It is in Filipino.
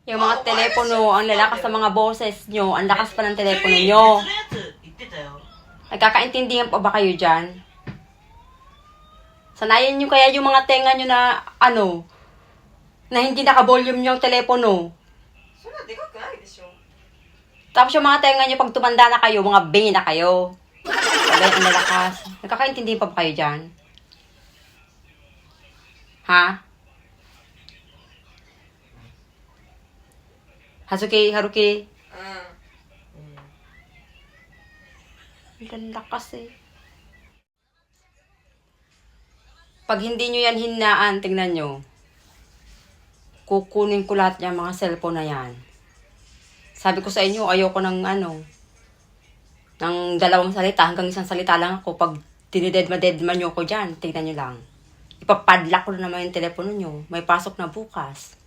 Yung mga telepono, ang lalakas sa mga boses nyo, ang lakas pa ng telepono nyo. Nagkakaintindihan pa ba kayo dyan? Sanayin nyo kaya yung mga tenga nyo na, na hindi naka-volume yung telepono. Tapos yung mga tenga nyo, pag tumanda na kayo, mga bingi na kayo. Sabay ang lalakas. Nagkakaintindihan pa ba kayo dyan? Ha? Haruki. Ang lakas eh. Pag hindi nyo yan hinaan, tingnan nyo. Kukunin ko lahat yung mga cellphone na yan. Sabi ko sa inyo, ayoko ng ng dalawang salita, hanggang isang salita lang ako. Pag dinidedma-dedma nyo ko dyan, tingnan nyo lang. Ipapadlock ko na naman yung telepono nyo. May pasok na bukas.